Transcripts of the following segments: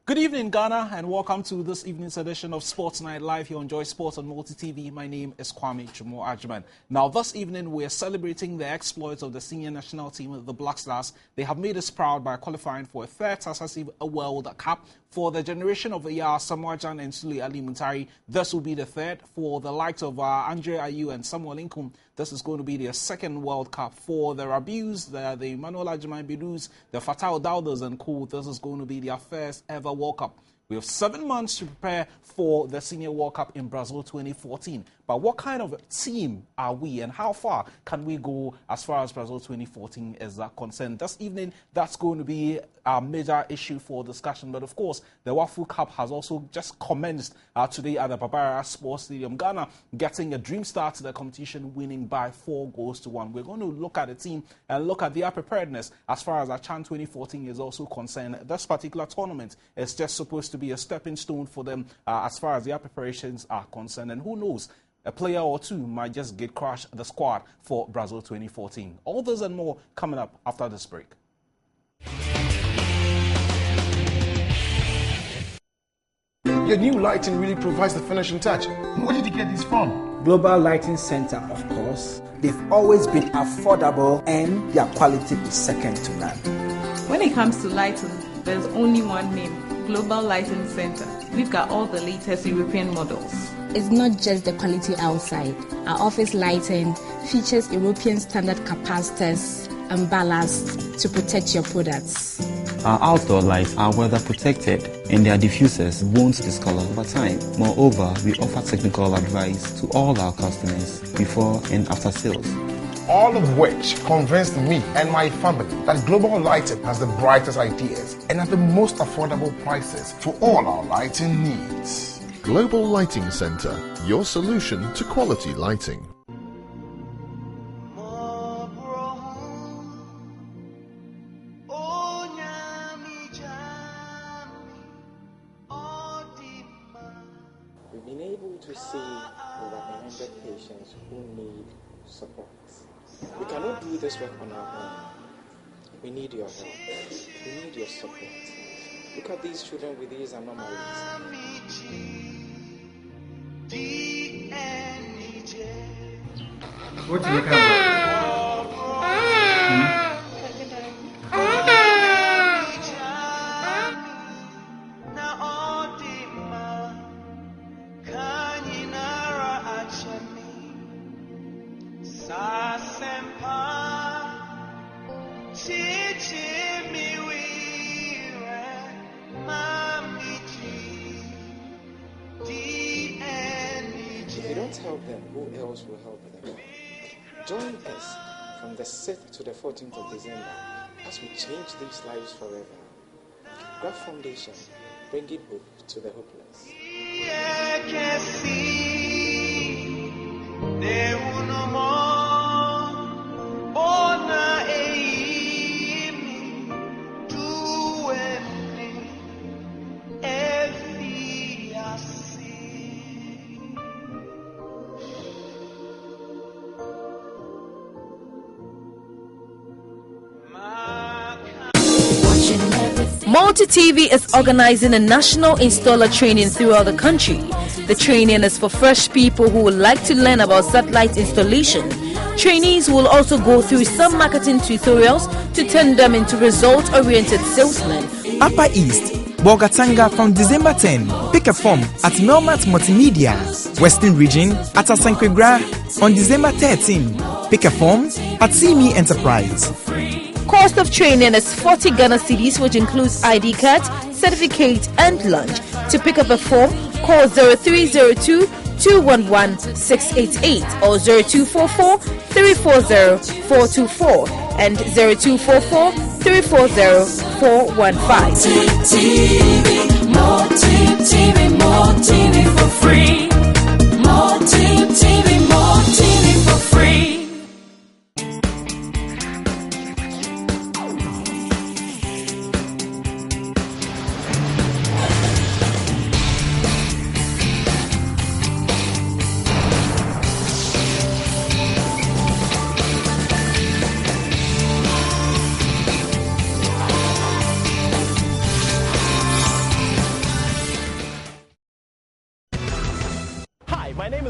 Good evening, Ghana, and welcome to this evening's edition of Sports Night Live here on Joy Sports on Multi TV. My name is Kwame Dwomoh. Now, this evening, we are celebrating the exploits of the senior national team, the Black Stars. They have made us proud by qualifying for a third successive World Cup. For the generation of Samuel Jan and Sule Ali Muntari, this will be the third. For the likes of Andre Ayew and Samuel Inkum, this is going to be their second World Cup. For the Rabius, the Emmanuel Agyemang Bidus, the Fatal Dawdas and Co., this is going to be their first ever World Cup. We have 7 months to prepare for the Senior World Cup in Brazil 2014. But what kind of team are we, and how far can we go as far as Brazil 2014 is concerned? This evening, that's going to be a major issue for discussion. But of course, the Wafu Cup has also just commenced today at the Babara Sports Stadium. Ghana getting a dream start to the competition, winning by 4-1. We're going to look at the team and look at their preparedness as far as Chan 2014 is also concerned. This particular tournament is just supposed to be a stepping stone for them as far as their preparations are concerned. And who knows, a player or two might just get crushed the squad for Brazil 2014. All this and more coming up after this break. Your new lighting really provides the finishing touch. Where did you get this from? Global Lighting Center, of course. They've always been affordable and their quality is second to none. When it comes to lighting, there's only one name, Global Lighting Center. We've got all the latest European models. It's not just the quality outside. Our office lighting features European standard capacitors and ballast to protect your products. Our outdoor lights are weather protected and their diffusers won't discolor over time. Moreover, we offer technical advice to all our customers before and after sales. All of which convinced me and my family that Global Lighting has the brightest ideas and at the most affordable prices for all our lighting needs. Global Lighting Center, your solution to quality lighting. We've been able to see over 100 patients who need support. We cannot do this work on our own. We need your help. We need your support. Look at these children with these anomalies. What do you look at? If you don't help them, who else will help them? Join us from the 6th to the 14th of December as we change these lives forever. God Foundation, bringing hope to the hopeless. Multi TV is organizing a national installer training throughout the country. The training is for fresh people who would like to learn about satellite installation. Trainees will also go through some marketing tutorials to turn them into result-oriented salesmen. Upper East, Bogatanga from December 10. Pick a form at Melmat Multimedia. Western Region at Asankwegra on December 13. Pick a form at CME Enterprise. Cost of training is 40 Ghana cedis, which includes ID card, certificate, and lunch. To pick up a form, call 0302 211 688 or 0244 340 424 and 0244 340 415. More TV for free. More TV for free.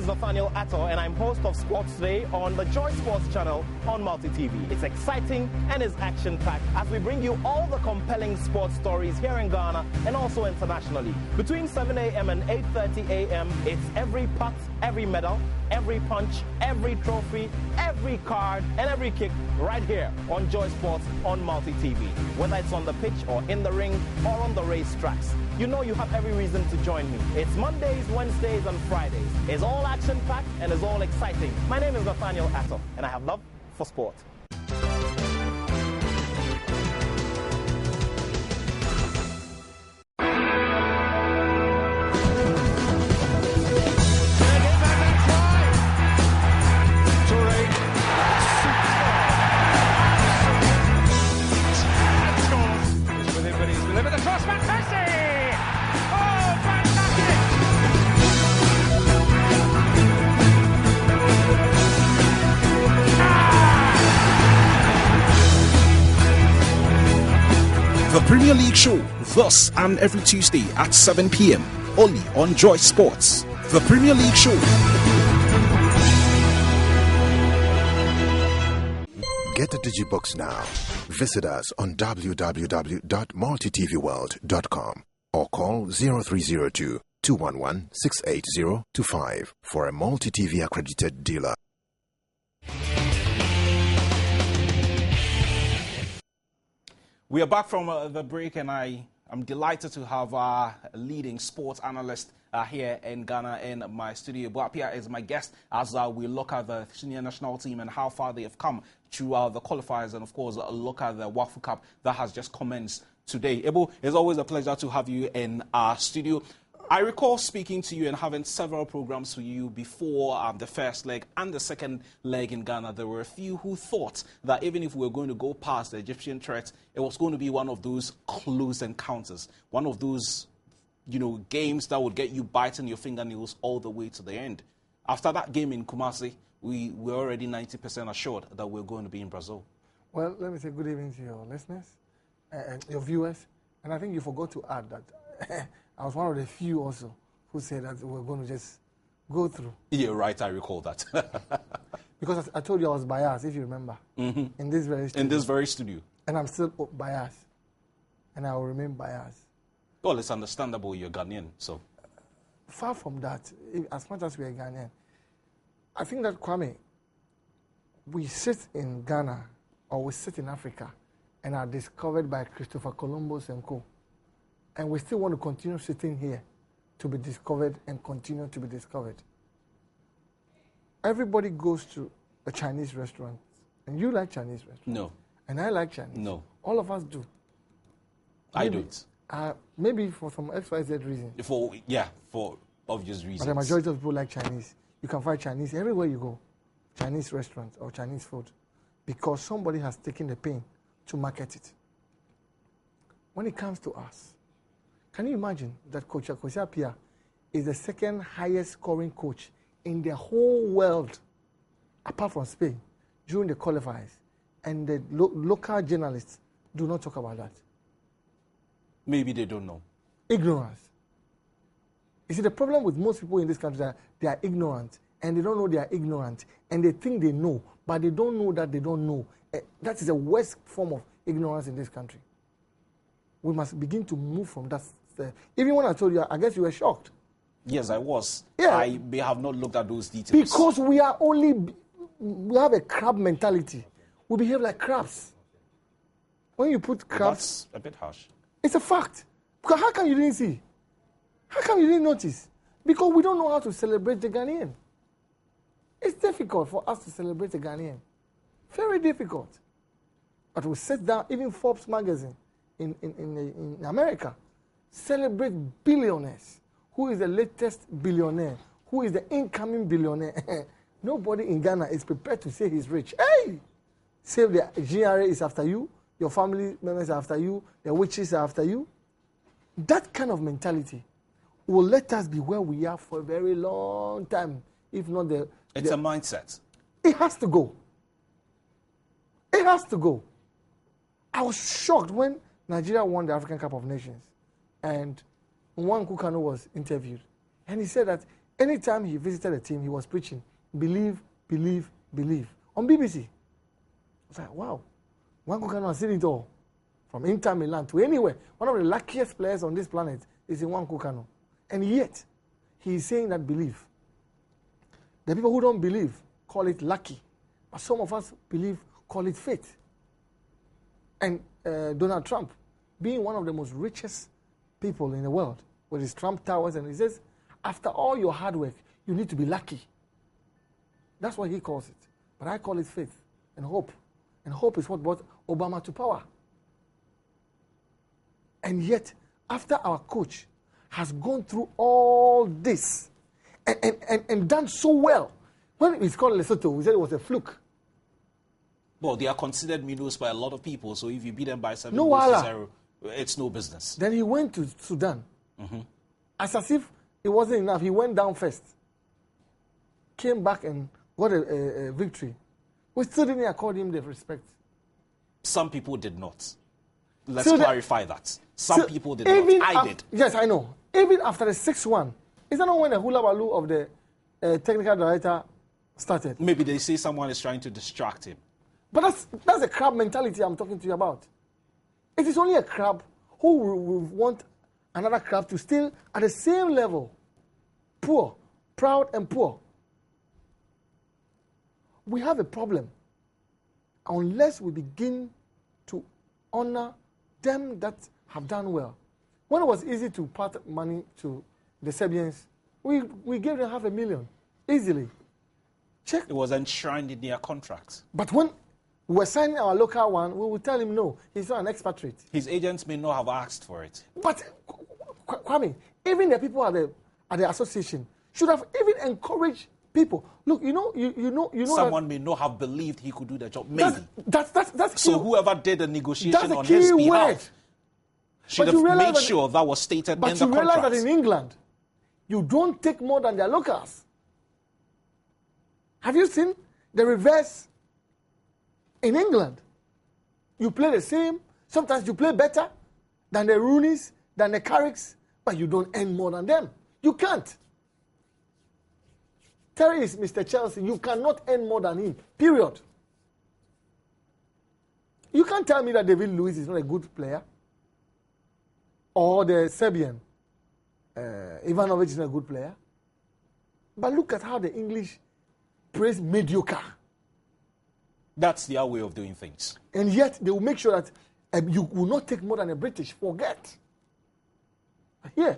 is Nathaniel Atto, and I'm host of Sports Today on the Joy Sports channel on Multi TV. It's exciting and it's action-packed as we bring you all the compelling sports stories here in Ghana and also internationally. Between 7 a.m. and 8:30 a.m., it's every putt, every medal, every punch, every trophy, every card, and every kick right here on Joy Sports on Multi TV. Whether it's on the pitch or in the ring or on the racetracks, you know you have every reason to join me. It's Mondays, Wednesdays, and Fridays. It's all action-packed and it's all exciting. My name is Nathaniel Atto, and I have love for sport. The Premier League show, thus and every Tuesday at 7 p.m. only on Joy Sports. The Premier League show. Get a Digibox now. Visit us on www.multitvworld.com or call 0302 211 68025 for a multi-TV accredited dealer. We are back from the break, and I'm delighted to have our leading sports analyst here in Ghana in my studio. Boapia is my guest as we look at the senior national team and how far they have come through the qualifiers, and of course look at the Wafu Cup that has just commenced today. Ebo, it's always a pleasure to have you in our studio. I recall speaking to you and having several programs for you before the first leg and the second leg in Ghana. There were a few who thought that even if we were going to go past the Egyptian threat, it was going to be one of those close encounters, one of those, games that would get you biting your fingernails all the way to the end. After that game in Kumasi, we were already 90% assured that we're going to be in Brazil. Well, let me say good evening to your listeners and your viewers. And I think you forgot to add that I was one of the few also who said that we're going to just go through. Yeah, right, I recall that. Because I told you I was biased, if you remember, in this very studio. In this very studio. And I'm still biased. And I will remain biased. Well, it's understandable you're Ghanaian, so. Far from that, as much as we are Ghanaian, I think that, Kwame, we sit in Ghana or we sit in Africa and are discovered by Christopher Columbus and co. And we still want to continue sitting here to be discovered and continue to be discovered. Everybody goes to a Chinese restaurant. And you like Chinese restaurants? No. And I like Chinese. No. All of us do. I don't. Maybe for some XYZ reason. For obvious reasons. But the majority of people like Chinese. You can find Chinese everywhere you go. Chinese restaurants or Chinese food. Because somebody has taken the pain to market it. When it comes to us, can you imagine that Coach Akosua is the second highest scoring coach in the whole world, apart from Spain, during the qualifiers, and the local journalists do not talk about that? Maybe they don't know. Ignorance. You see, the problem with most people in this country is that they are ignorant, and they don't know they are ignorant, and they think they know, but they don't know that they don't know. That is the worst form of ignorance in this country. We must begin to move from that. Even when I told you, I guess you were shocked. Yes, I was. Yeah. I may have not looked at those details. Because we have a crab mentality. We behave like crabs. When you put crabs... That's a bit harsh. It's a fact. Because how come you didn't see? How come you didn't notice? Because we don't know how to celebrate the Ghanaian. It's difficult for us to celebrate the Ghanaian. Very difficult. But we sit down, even Forbes magazine in America, celebrate billionaires. Who is the latest billionaire? Who is the incoming billionaire? Nobody in Ghana is prepared to say he's rich. Hey! Say the GRA is after you, your family members are after you, the witches are after you. That kind of mentality will let us be where we are for a very long time. If not It's a mindset. It has to go. It has to go. I was shocked when Nigeria won the African Cup of Nations and Nwankwo Kanu was interviewed. And he said that Anytime he visited a team, he was preaching, believe, believe, believe. On BBC. I was like, wow, Nwankwo Kanu has seen it all. From Inter Milan to anywhere. One of the luckiest players on this planet is Nwankwo Kanu. And yet, he is saying that believe. The people who don't believe call it lucky. But some of us believe, call it faith. And Donald Trump, being one of the most richest people in the world, with his Trump Towers, and he says, after all your hard work, you need to be lucky. That's what he calls it. But I call it faith and hope. And hope is what brought Obama to power. And yet, after our coach has gone through all this and done so well, when it's called Lesotho, we said it was a fluke. Well, they are considered minnows by a lot of people, so if you beat them by 7 No goals to wala. 0, it's no business. Then he went to Sudan. As if it wasn't enough, he went down first. Came back and got a victory. We still didn't accord him the respect. Some people did not. Let's clarify that. Some people did even not. I did. Yes, I know. Even after the 6-1, is that not when the hula baloo of the technical director started? Maybe they say someone is trying to distract him. But that's a crab mentality I'm talking to you about. It is only a crab who will want another crab to stay at the same level. Poor, proud and poor. We have a problem unless we begin to honor them that have done well. When it was easy to part money to the Serbians, we gave them $500,000 easily. Check. It was enshrined in their contracts. But when we were signing our local one, we would tell him no, he's not an expatriate. His agents may not have asked for it. But Kwame, even the people at the association should have even encouraged people. Look, you know. Someone may not have believed he could do the job. Maybe. That's so whoever did the negotiation on key his behalf word. should have made sure that was stated in the contract. But you realize that in England, you don't take more than their locals. Have you seen the reverse in England? You play the same. Sometimes you play better than the Rooneys, than the Carricks, but you don't earn more than them. You can't. Terry is Mr. Chelsea. You cannot earn more than him. Period. You can't tell me that David Luiz is not a good player. Or the Serbian, Ivanovic is not a good player. But look at how the English praise mediocre. That's their way of doing things. And yet they will make sure that you will not take more than a British. Forget. Here,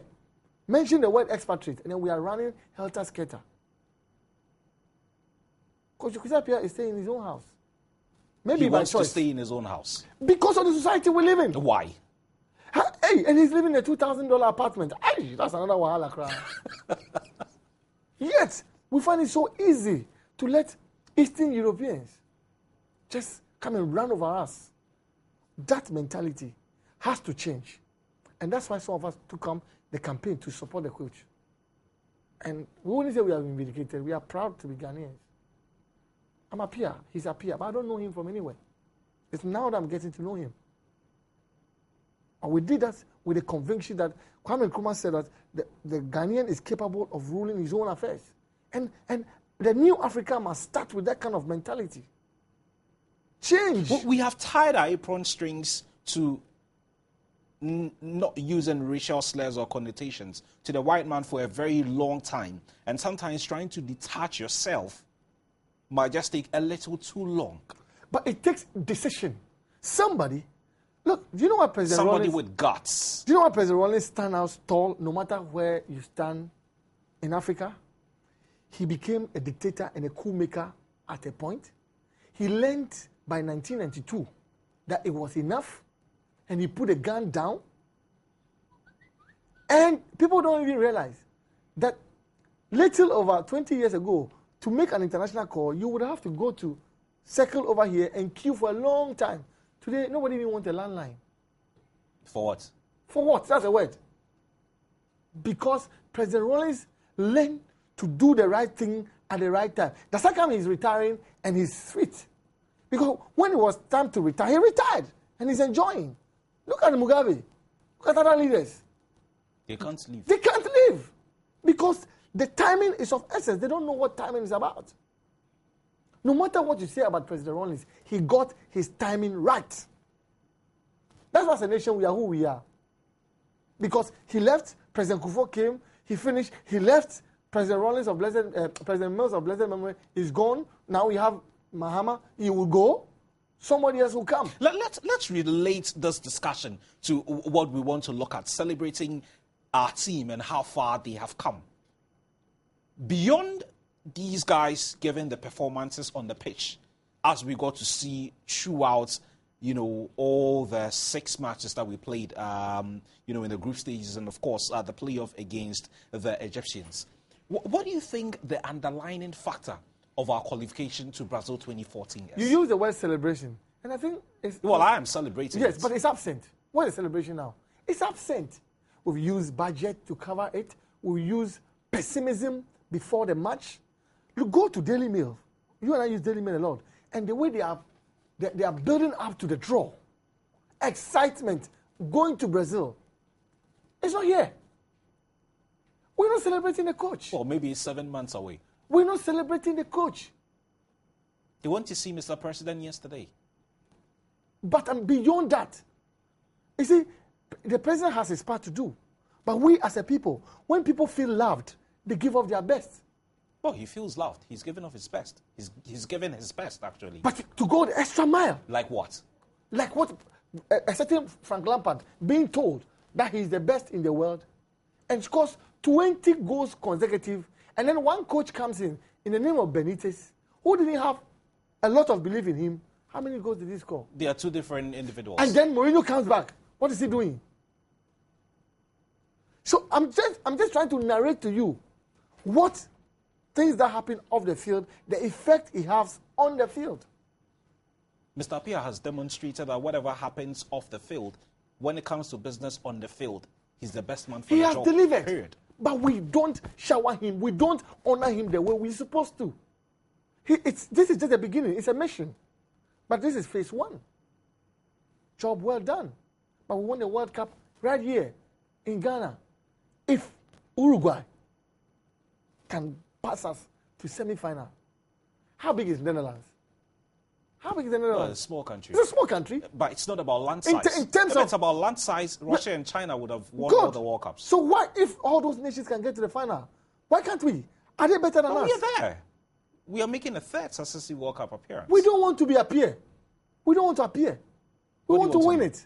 mention the word expatriate, and then we are running helter-skelter. Coach Kusapia is staying in his own house. Maybe he by wants choice. to stay in his own house. Because of the society we live in. Why? Hey, and he's living in a $2,000 apartment. Hey, that's another wahala cry. Yet, we find it so easy to let Eastern Europeans just come and run over us. That mentality has to change. And that's why some of us took on the campaign to support the coach. And we wouldn't say we have been vindicated. We are proud to be Ghanaians. I'm a peer. He's a peer. But I don't know him from anywhere. It's now that I'm getting to know him. And we did that with the conviction that Kwame Nkrumah said that the Ghanaian is capable of ruling his own affairs. And the new Africa must start with that kind of mentality. Change. We have tied our apron strings to not using racial slurs or connotations to the white man for a very long time. And sometimes trying to detach yourself might just take a little too long. But it takes decision. Somebody, look, do you know what President Somebody Rawlings, with guts. Do you know why President Rawlings stands out tall no matter where you stand in Africa? He became a dictator and a coup maker at a point. He learned by 1992 that it was enough, and he put a gun down. And people don't even realize that little over 20 years ago, to make an international call, you would have to go to circle over here and queue for a long time. Today, nobody even wants a landline. For what? For what? That's a word. Because President Rawlings learned to do the right thing at the right time. The second he's retiring and he's fit. Because when it was time to retire, he retired and he's enjoying. Look at Mugabe. Look at other leaders. They can't leave. They can't live because The timing is of essence. They don't know what timing is about. No matter what you say about President Rawlings, he got his timing right. That's why as a nation we are who we are. Because he left, President Kufuor came, he finished, he left, President Rawlings of President Mills of blessed memory is gone. Now we have Mahama, he will go. Somebody else will come. Let's relate this discussion to what we want to look at, celebrating our team and how far they have come. Beyond these guys giving the performances on the pitch, as we got to see throughout, all the 6 matches that we played, in the group stages, and of course the playoff against the Egyptians. What do you think the underlying factor of our qualification to Brazil 2014 is? You use the word celebration, and I think it's... Well, I am celebrating. Yes, but it's absent. What is celebration now? It's absent. We've used budget to cover it. We use pessimism before the match. You go to Daily Mail. You and I use Daily Mail a lot. And the way they are building up to the draw, excitement, going to Brazil, it's not here. We're not celebrating the coach. Well, maybe it's 7 months away. We're not celebrating the coach. They went to see Mr. President yesterday. But beyond that, you see, the president has his part to do. But we as a people, when people feel loved, they give up their best. Well, he feels loved. He's given off his best. He's given his best, actually. But to go the extra mile. Like what? Like what? A certain Frank Lampard being told that he's the best in the world and scores 20 goals consecutive, and then one coach comes in the name of Benitez, who didn't have a lot of belief in him. How many goals did he score? They are two different individuals. And then Mourinho comes back. What is he doing? So I'm just trying to narrate to you what things that happen off the field, the effect it has on the field. Mr. Appiah has demonstrated that whatever happens off the field, when it comes to business on the field, he's the best man for the job. He has delivered. Period. But we don't shower him. We don't honor him the way we're supposed to. This is just the beginning. It's a mission. But this is phase 1. Job well done. But we won the World Cup right here in Ghana. If Uruguay can pass us to semi-final, how big is Netherlands? How big is the Netherlands? Well, it's a small country. It's a small country. But it's not about land size. In terms if of... it's about land size, Russia and China would have won all the World Cups. So why, if all those nations can get to the final, why can't we? Are they better than us? We are there. We are making a third successive World Cup appearance. We don't want to appear. We don't want to appear. We want to win it.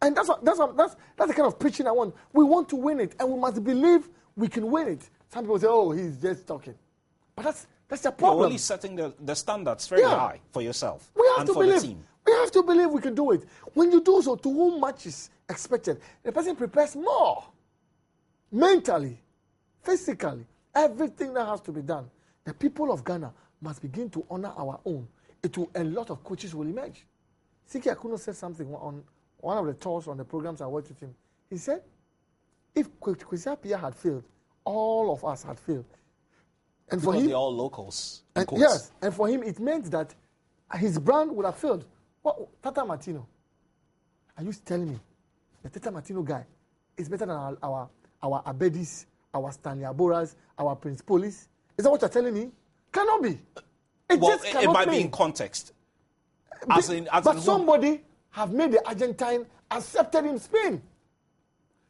And that's the kind of preaching I want. We want to win it, and we must believe we can win it. Some people say, "Oh, he's just talking," but that's the problem. You're only setting the standards very high for yourself and for the team. We have to believe we can do it. When you do so, to whom much is expected, the person prepares more. Mentally, physically, everything that has to be done. The people of Ghana must begin to honor our own. A lot of coaches will emerge. Siki Akuno said something on one of the tours on the programs I worked with him. He said, if Kwesi Appiah had failed, all of us had failed. And because for him, they're all locals. Yes, and for him, it meant that his brand would have failed. Tata Martino, are you telling me the Tata Martino guy is better than our Abedis, our Stanley Aboras, our Prince Police? Is that what you're telling me? Cannot be. It might be in context. But somebody have made the Argentine accepted in Spain.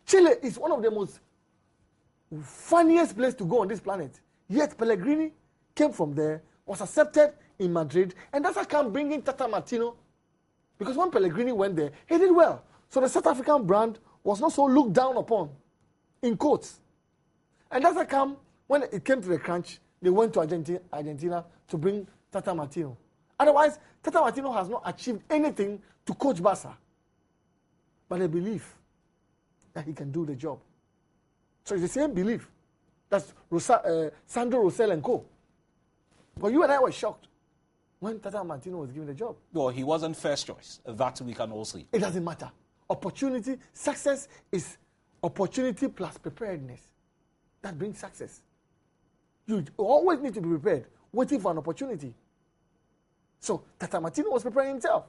Chile is one of the most funniest places to go on this planet. Yet Pellegrini came from there, was accepted in Madrid, and that's how come bringing Tata Martino. Because when Pellegrini went there, he did well. So the South African brand was not so looked down upon, in quotes. And that's how come when it came to the crunch, they went to Argentina to bring Tata Martino. Otherwise, Tata Martino has not achieved anything to coach Barca. But they believe that he can do the job. So it's the same belief. That's Sandro Rosell and co. But you and I were shocked when Tata Martino was given the job. Well, he wasn't first choice. That we can all see. It doesn't matter. Opportunity, success is opportunity plus preparedness. That brings success. You always need to be prepared, waiting for an opportunity. So Tata Martino was preparing himself.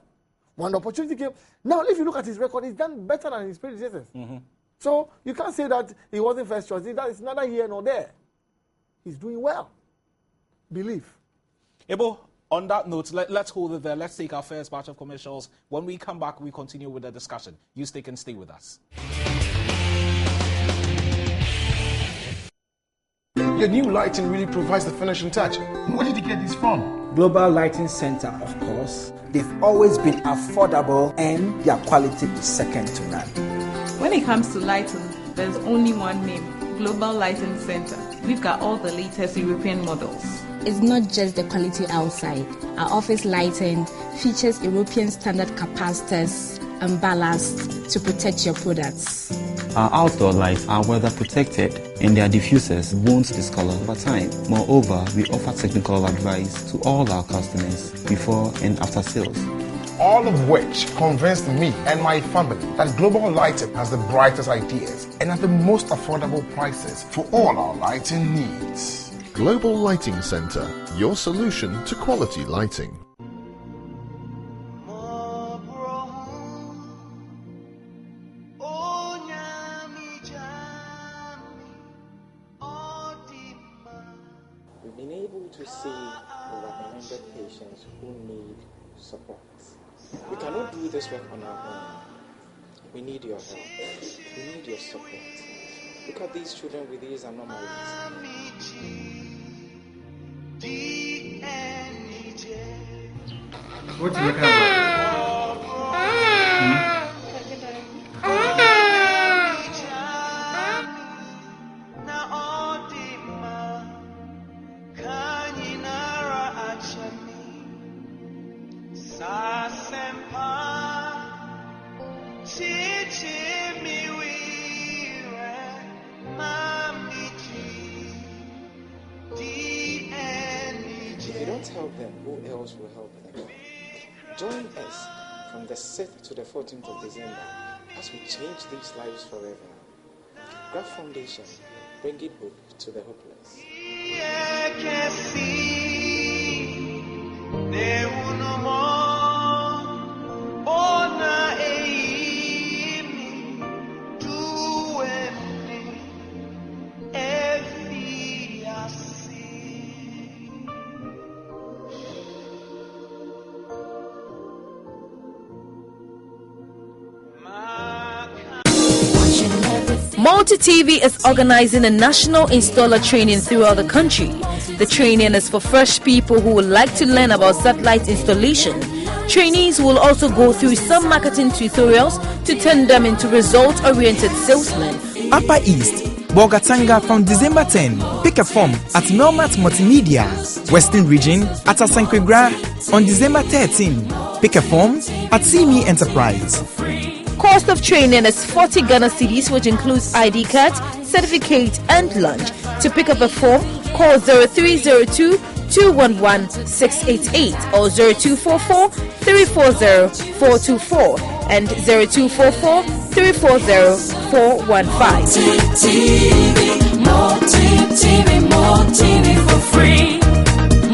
When the opportunity came, now if you look at his record, he's done better than his predecessors. Mm-hmm. So you can't say that he wasn't first choice. That is neither here nor there. He's doing well. Believe. Ebo, on that note, let's hold it there. Let's take our first batch of commercials. When we come back, we continue with the discussion. You stay with us. Your new lighting really provides the finishing touch. Where did you get this from? Global Lighting Center, of course. They've always been affordable and their quality is second to none. When it comes to lighting, there's only one name, Global Lighting Center. We've got all the latest European models. It's not just the quality outside. Our office lighting features European standard capacitors and ballast to protect your products. Our outdoor lights are weather protected and their diffusers won't discolor over time. Moreover, we offer technical advice to all our customers before and after sales. All of which convinced me and my family that Global Lighting has the brightest ideas and at the most affordable prices for all our lighting needs. Global Lighting Center, your solution to quality lighting. We've been able to see over 100 patients who need support. We cannot do this work on our own. We need your help. We need your support. Look at these children with these anomalies. What's your camera? If you don't help them, who else will help them? Join us from the 6th to the 14th of December as we change these lives forever. Grab Foundation, bringing hope to the hopeless. Multi TV is organizing a national installer training throughout the country. The training is for fresh people who would like to learn about satellite installation. Trainees will also go through some marketing tutorials to turn them into result-oriented salesmen. Upper East, Bogatanga from December 10. Pick a form at Melmat Multimedia. Western Region at Asankwegra on December 13. Pick a form at CME Enterprise. Cost of training is 40 Ghana cedis, which includes ID card, certificate and lunch. To pick up a form, call 0302 211 688 or 0244 340 424 and 0244 340 415. More TV for free.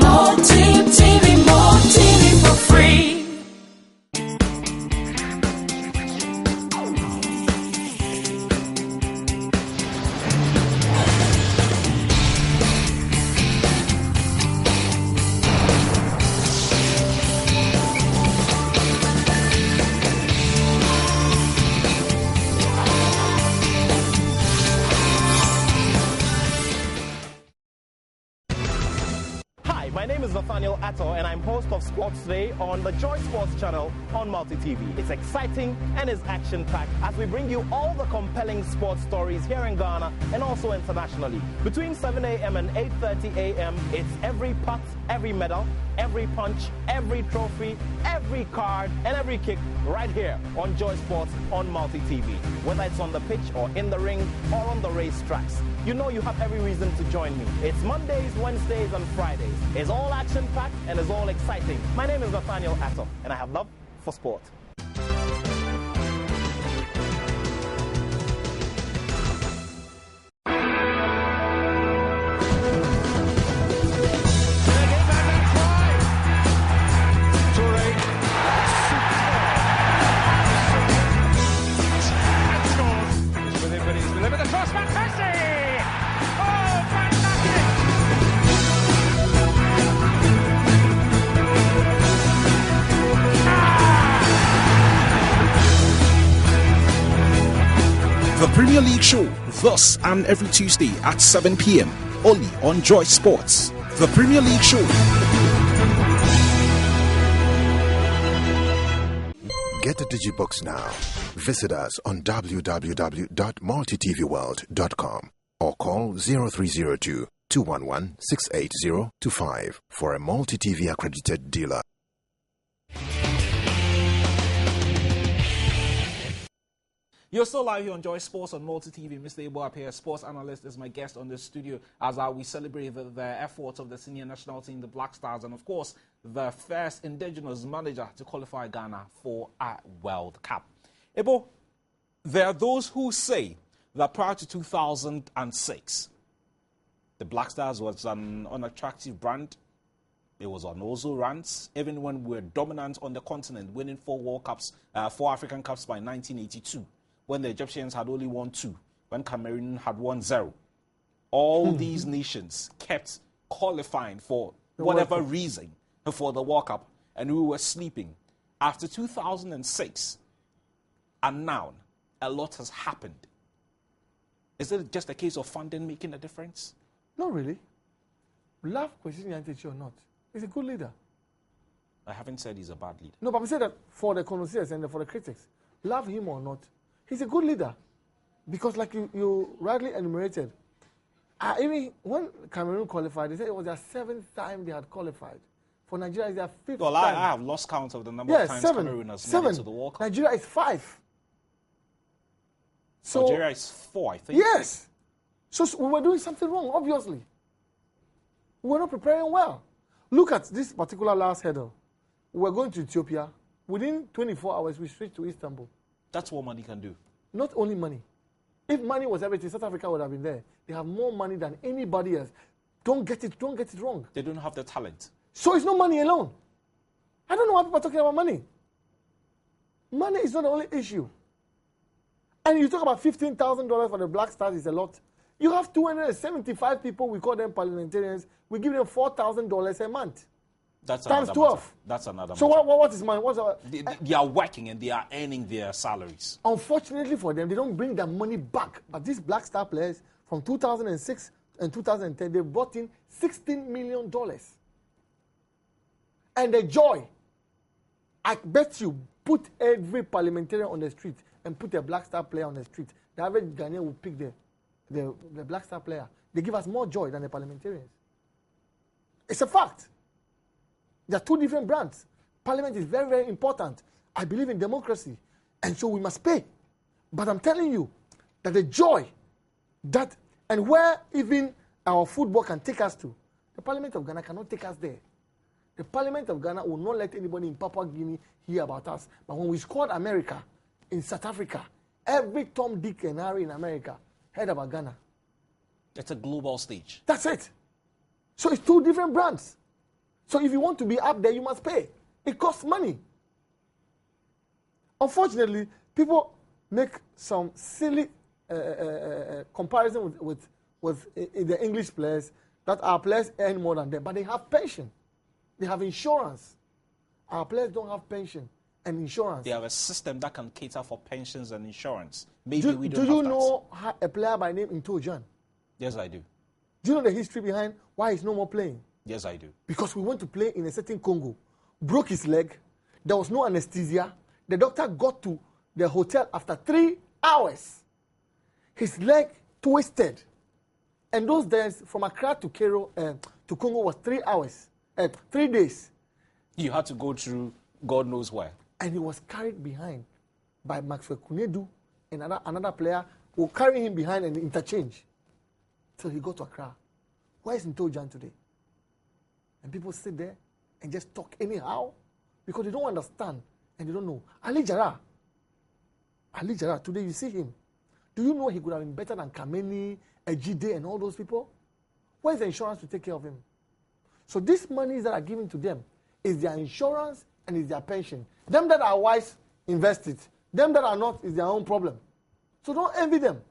More TV for free. And I'm host of Sports Today on the Joy Sports channel on Multi TV. It's exciting and it's action-packed as we bring you all the compelling sports stories here in Ghana and also internationally. Between 7 a.m. and 8:30 a.m., it's every putt, every medal, every punch, every trophy, every card, and every kick right here on Joy Sports on Multi TV. Whether it's on the pitch or in the ring or on the racetracks, you know you have every reason to join me. It's Mondays, Wednesdays, and Fridays. It's all action-packed and it's all exciting. My name is Nathaniel Atto, and I have love for sport. The Premier League show, thus and every Tuesday at 7 p.m. only on Joy Sports. The Premier League show. Get the Digibox now. Visit us on www.multitvworld.com or call 0302 211 68025 for a multi-TV accredited dealer. You're still live here on Joy Sports on Multi TV. Mr. Ebo Apia, sports analyst, is my guest on the studio as we celebrate the efforts of the senior national team, the Black Stars, and of course, the first indigenous manager to qualify Ghana for a World Cup. Ebo, there are those who say that prior to 2006, the Black Stars was an unattractive brand. It was on Ozo runs, even when we were dominant on the continent, winning 4 World Cups, 4 African Cups by 1982. When the Egyptians had only won 2, when Cameroon had won 0. All these nations kept qualifying for whatever reason for the World Cup, and we were sleeping. After 2006, and now, a lot has happened. Is it just a case of funding making a difference? Not really. Love question Yantechi or not. He's a good leader. I haven't said he's a bad leader. No, but I'm saying that for the connoisseurs and for the critics, love him or not, he's a good leader. Because like you rightly enumerated, even when Cameroon qualified, they said it was their 7th time they had qualified. For Nigeria, it's their 5th well, time. I have lost count of the number of times Cameroon has made it to the World Cup. Nigeria is 5. So Nigeria is 4, I think. Yes. So we were doing something wrong, obviously. We were not preparing well. Look at this particular last hurdle. We were going to Ethiopia. Within 24 hours, we switched to Istanbul. That's what money can do. Not only money. If money was everything, South Africa would have been there. They have more money than anybody else. Don't get it wrong. They don't have the talent. So it's not money alone. I don't know why people are talking about money. Money is not the only issue. And you talk about $15,000 for the Black Stars is a lot. You have 275 people, we call them parliamentarians. We give them $4,000 a month. That's times another 12. Matter. That's another So what is money? They are working and they are earning their salaries. Unfortunately for them, they don't bring their money back. But these Black Star players, from 2006 and 2010, they brought in $16 million. And the joy, I bet you, put every parliamentarian on the street and put a Black Star player on the street. The average Ghanaian will pick the Black Star player. They give us more joy than the parliamentarians. It's a fact. There are 2 different brands. Parliament is very, very important. I believe in democracy. And so we must pay. But I'm telling you that the joy that, and where even our football can take us to, the Parliament of Ghana cannot take us there. The Parliament of Ghana will not let anybody in Papua Guinea hear about us. But when we scored America in South Africa, every Tom, Dick, and Harry in America heard about Ghana. It's a global stage. That's it. So it's 2 different brands. So if you want to be up there, you must pay. It costs money. Unfortunately, people make some silly comparison with the English players, that our players earn more than them, but they have pension. They have insurance. Our players don't have pension and insurance. They have a system that can cater for pensions and insurance. Maybe we don't have that. Do you know a player by name Ntojan? Yes, I do. Do you know the history behind why he's no more playing? Yes, I do. Because we went to play in a certain Congo, broke his leg, there was no anesthesia. The doctor got to the hotel after 3 hours. His leg twisted. And those days, from Accra to Cairo, to Congo was 3 hours, 3 days. You had to go through God knows where. And he was carried behind by Maxwell Kunedu and another player who carried him behind and interchange. Till he got to Accra. Where is Ntojan today? And people sit there and just talk anyhow because they don't understand and they don't know. Ali Jara, today you see him. Do you know he could have been better than Kameni, Ejide, and all those people? Where's the insurance to take care of him? So these monies that are given to them is their insurance and is their pension. Them that are wise, invest it. Them that are not is their own problem. So don't envy them.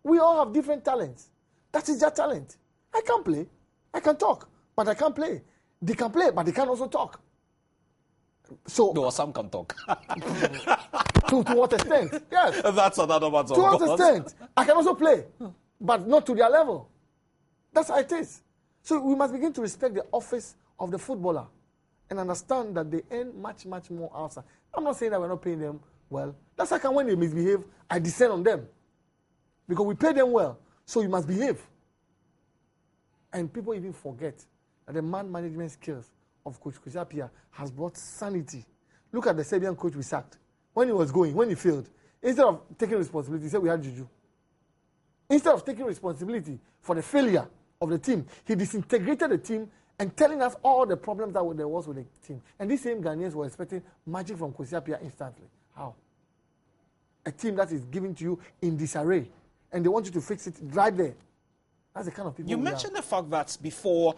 We all have different talents. That is their talent. I can't play. I can talk, but I can't play. They can play, but they can also talk. So no, some can talk. To what extent? Yes. That's another matter. To what extent? I can also play, but not to their level. That's how it is. So we must begin to respect the office of the footballer and understand that they earn much, much more outside. I'm not saying that we're not paying them well. That's how when they misbehave, I descend on them. Because we pay them well, so you must behave. And people even forget that the man management skills of Coach Kwame has brought sanity. Look at the Serbian coach we sacked. When he was going, when he failed, instead of taking responsibility, he said we had juju. Instead of taking responsibility for the failure of the team, he disintegrated the team and telling us all the problems that there was with the team. And these same Ghanaians were expecting magic from Kwame instantly. How? A team that is given to you in disarray, and they want you to fix it right there. That's the kind of people you mentioned the fact that before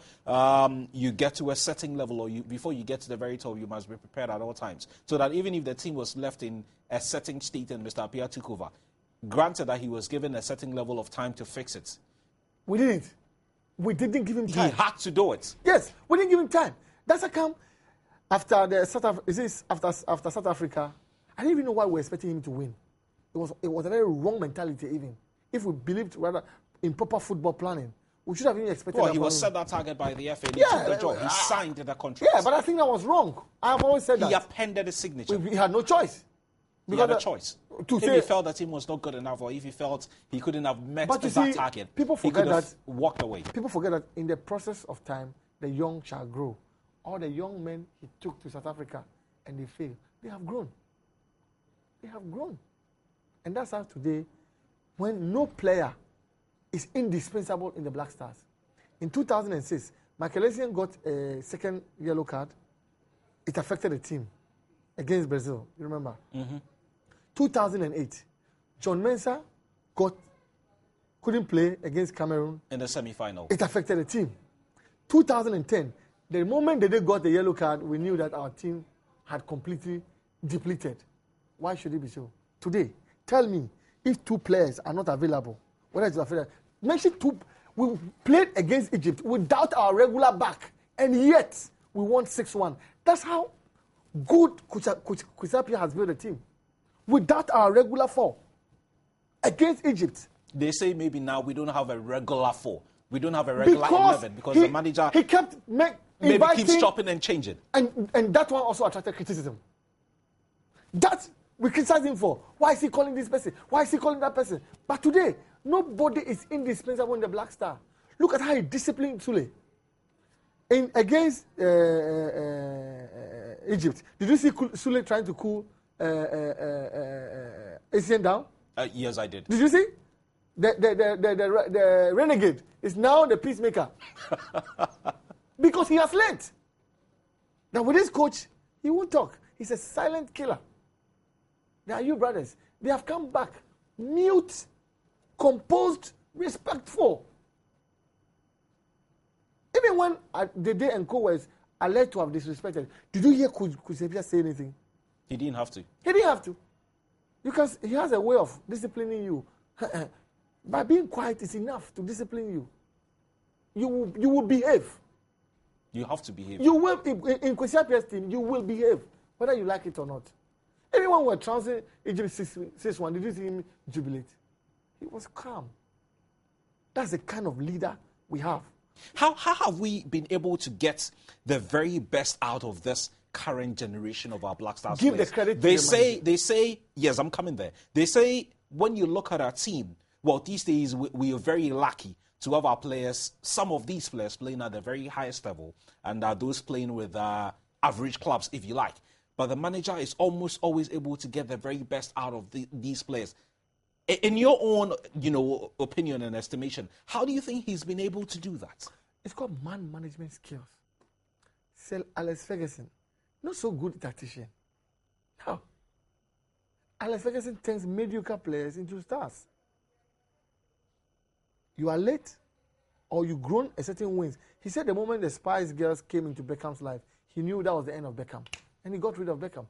you get to a certain level, or before you get to the very top, you must be prepared at all times. So that even if the team was left in a certain state and Mr. Appiah took over, granted that he was given a certain level of time to fix it. We didn't. We didn't give him time. He had to do it. Yes, we didn't give him time. That's how come after after South Africa, I didn't even know why we were expecting him to win. It was a very wrong mentality even. If we believed rather in proper football planning, we should have even expected. Well, he was set that target by the FA. He took the job. He signed the contract. Yeah, but I think that was wrong. I've always said that. He appended the signature. He had no choice. He had a choice. If he felt that team was not good enough, or if he felt he couldn't have met that target, people forget he could have that, walked away. People forget that in the process of time, the young shall grow. All the young men he took to South Africa and they failed, they have grown. They have grown. And that's how today, when no player is indispensable in the Black Stars. In 2006, Michael Essien got a second yellow card. It affected the team against Brazil. You remember? 2008, John Mensah couldn't play against Cameroon in the semi-final. It affected the team. 2010, the moment that they got the yellow card, we knew that our team had completely depleted. Why should it be so? Today, tell me, if two players are not available, whether it's affected, mention two. We played against Egypt without our regular back, and yet we won 6-1. That's how good Kwame has built a team. Without our regular four against Egypt. They say maybe now we don't have a regular four. We don't have a regular 11 because the manager he kept maybe keeps chopping and changing. And that one also attracted criticism. That we criticize him for. Why is he calling this person? Why is he calling that person? But today, nobody is indispensable in the Black Star. Look at how he disciplined Sule. Against Egypt, did you see Sule trying to cool Essien down? Yes, I did. Did you see? The renegade is now the peacemaker. Because he has learned. Now with this coach, he won't talk. He's a silent killer. They are you brothers. They have come back mute, composed, respectful. Even when the day and co was alleged to have disrespected, did you hear Kusepia say anything? He didn't have to. He didn't have to. Because he has a way of disciplining you. By being quiet is enough to discipline you. You will behave. You have to behave. You will, in Kwesiapia's team, you will behave, whether you like it or not. Even when we were trouncing Egypt 6-1, did you see him jubilate? He was calm. That's the kind of leader we have. How have we been able to get the very best out of this current generation of our Black Stars Give players? The credit they to say, yes, I'm coming there. They say when you look at our team, well, these days we are very lucky to have our players, some of these players playing at the very highest level, and those playing with average clubs, if you like. But the manager is almost always able to get the very best out of these players. In your own, opinion and estimation, how do you think he's been able to do that? It's called man management skills. Sir Alex Ferguson, not so good tactician. How? Alex Ferguson turns mediocre players into stars. You are late, or you grown a certain wins. He said the moment the Spice Girls came into Beckham's life, he knew that was the end of Beckham, and he got rid of Beckham.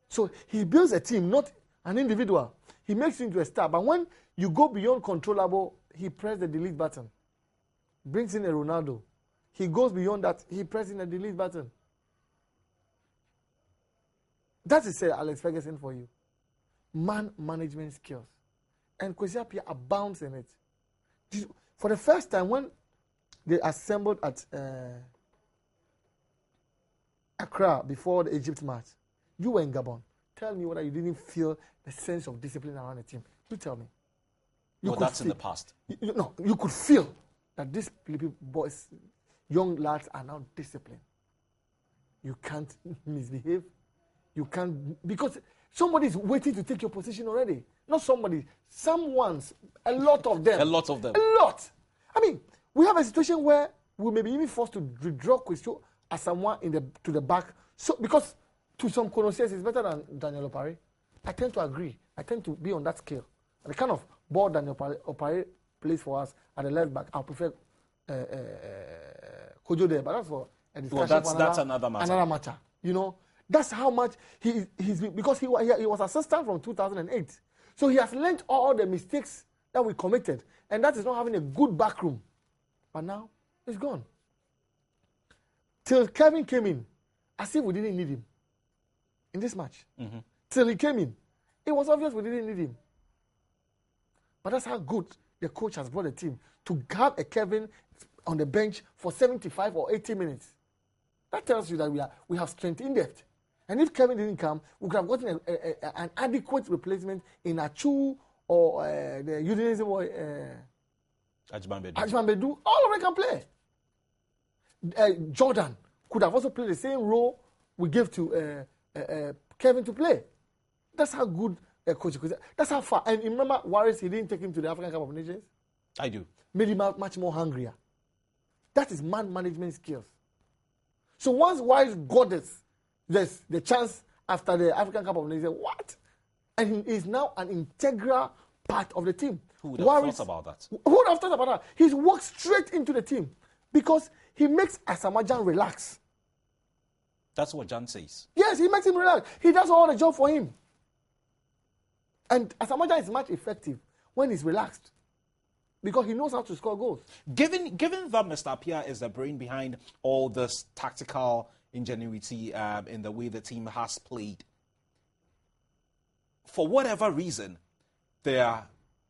So he builds a team, not an individual. He makes you into a star. But when you go beyond controllable, he presses the delete button. Brings in a Ronaldo. He goes beyond that, he presses in the delete button. That is Alex Ferguson for you. Man management skills. And Kwesi Appiah abounds in it. For the first time when they assembled at Accra before the Egypt match, you were in Gabon. Tell me whether you didn't feel the sense of discipline around the team. You tell me. No, that's in the past. You could feel that these boys, young lads, are now disciplined. You can't misbehave. You can't, because somebody's waiting to take your position already. Not somebody, someone's, a lot of them. A lot of them. A lot. I mean, we have a situation where we may be even forced to withdraw Kwesi as someone to the back. So, because to some connoisseurs, it's better than Daniel Opare. I tend to agree. I tend to be on that scale. And the kind of ball Daniel Opare plays for us at the left back, I prefer Kojo there, but that's for a discussion. Well, that's another matter. Another matter. You know, that's how much he's because he was assistant from 2008. So he has learned all the mistakes that we committed, and that is not having a good back room. But now it's gone. Till Kevin came in, as if we didn't need him in this match. Mm-hmm. Till he came in, it was obvious we didn't need him. But that's how good the coach has brought the team to have a Kevin on the bench for 75 or 80 minutes. That tells you that we have strength in depth. And if Kevin didn't come, we could have gotten an adequate replacement in Achu or the Udinese boy, Ajman Bedu. All of them can play. Jordan could have also played the same role we gave to Kevin to play. That's how good a coach is. That's how far. And remember, Waris, he didn't take him to the African Cup of Nations? I do. Made him much more hungrier. That is man management skills. So once Waris got the chance after the African Cup of Nations, what? And he is now an integral part of the team. Who would have thought about that? Who would have thought about that? He's walked straight into the team because he makes Asamoah Gyan relax. That's what Jan says. Yes, he makes him relax. He does all the job for him. And Asamoah Gyan is much effective when he's relaxed because he knows how to score goals. Given that Mr. Appiah is the brain behind all this tactical ingenuity in the way the team has played, for whatever reason, there are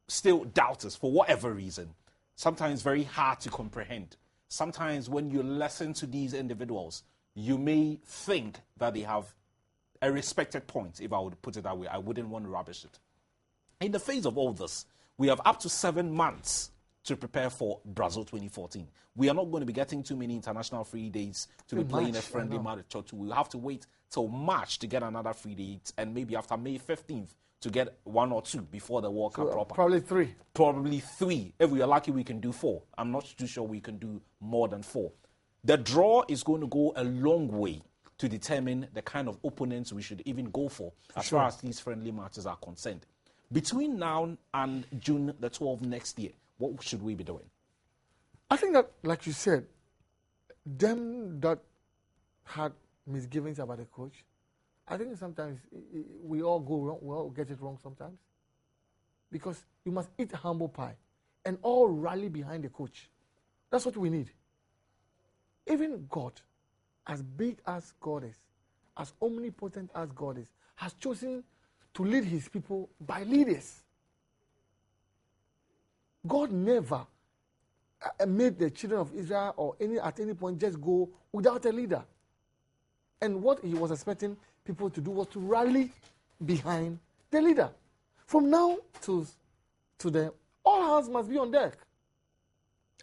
still doubters, for whatever reason. Sometimes very hard to comprehend. Sometimes when you listen to these individuals, you may think that they have a respected point, if I would put it that way. I wouldn't want to rubbish it. In the face of all this, we have up to 7 months to prepare for Brazil 2014. We are not going to be getting too many international free days to be playing a friendly match or two. We'll have to wait till March to get another free date, and maybe after May 15th to get 1 or 2 before the World Cup proper. Probably 3. Probably 3. If we are lucky, we can do 4. I'm not too sure we can do more than 4. The draw is going to go a long way to determine the kind of opponents we should even go for as far as these friendly matches are concerned. Between now and June the 12th next year, what should we be doing? I think that, like you said, them that had misgivings about the coach, I think sometimes we all go wrong, we all get it wrong sometimes. Because you must eat humble pie and all rally behind the coach. That's what we need. Even God, as big as God is, as omnipotent as God is, has chosen to lead his people by leaders. God never made the children of Israel or at any point just go without a leader. And what he was expecting people to do was to rally behind the leader. From now to the all hands must be on deck.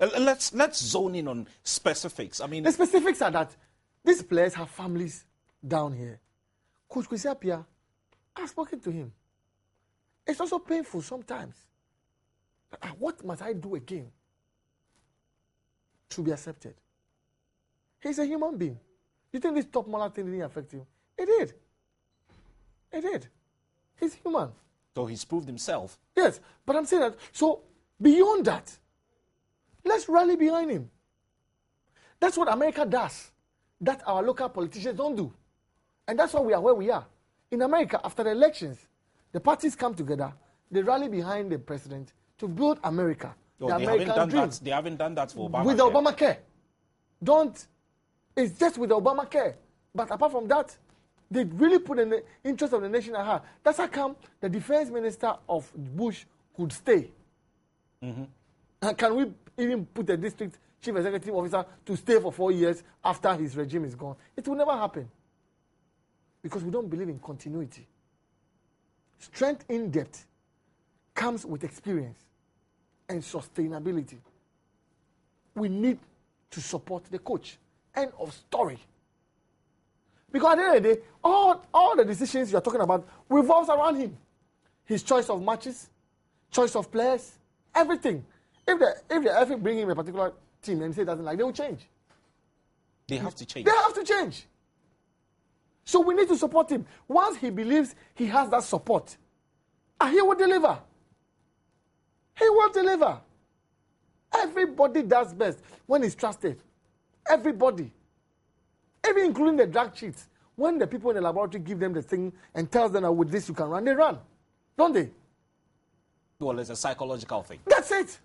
Let's zone in on specifics. I mean, the specifics are that these players have families down here. Coach Kwesi Appiah, I've spoken to him. It's also painful sometimes. What must I do again to be accepted? He's a human being. You think this top molar thing didn't affect him? It did. It did. He's human. So he's proved himself. Yes, but I'm saying that, so beyond that, let's rally behind him. That's what America does, that our local politicians don't do. And that's why we are where we are. In America, after the elections, the parties come together, they rally behind the president to build America. Oh, they haven't done that for Obamacare. With the Obamacare. It's just with the Obamacare. But apart from that, They really put the interest of the nation at heart. That's how come the defense minister of Bush could stay. Mm-hmm. And can we even put a district chief executive officer to stay for 4 years after his regime is gone? It will never happen. Because we don't believe in continuity. Strength in depth comes with experience and sustainability. We need to support the coach. End of story. Because at the end of the day, all the decisions you are talking about revolves around him. His choice of matches, choice of players, everything. If the FA bring him a particular team and say it doesn't like, they will change. They have to change. They have to change. So we need to support him. Once he believes he has that support, he will deliver. He will deliver. Everybody does best when he's trusted. Everybody. Even including the drug cheats. When the people in the laboratory give them the thing and tells them that with this you can run, they run. Don't they? Well, it's a psychological thing. That's it.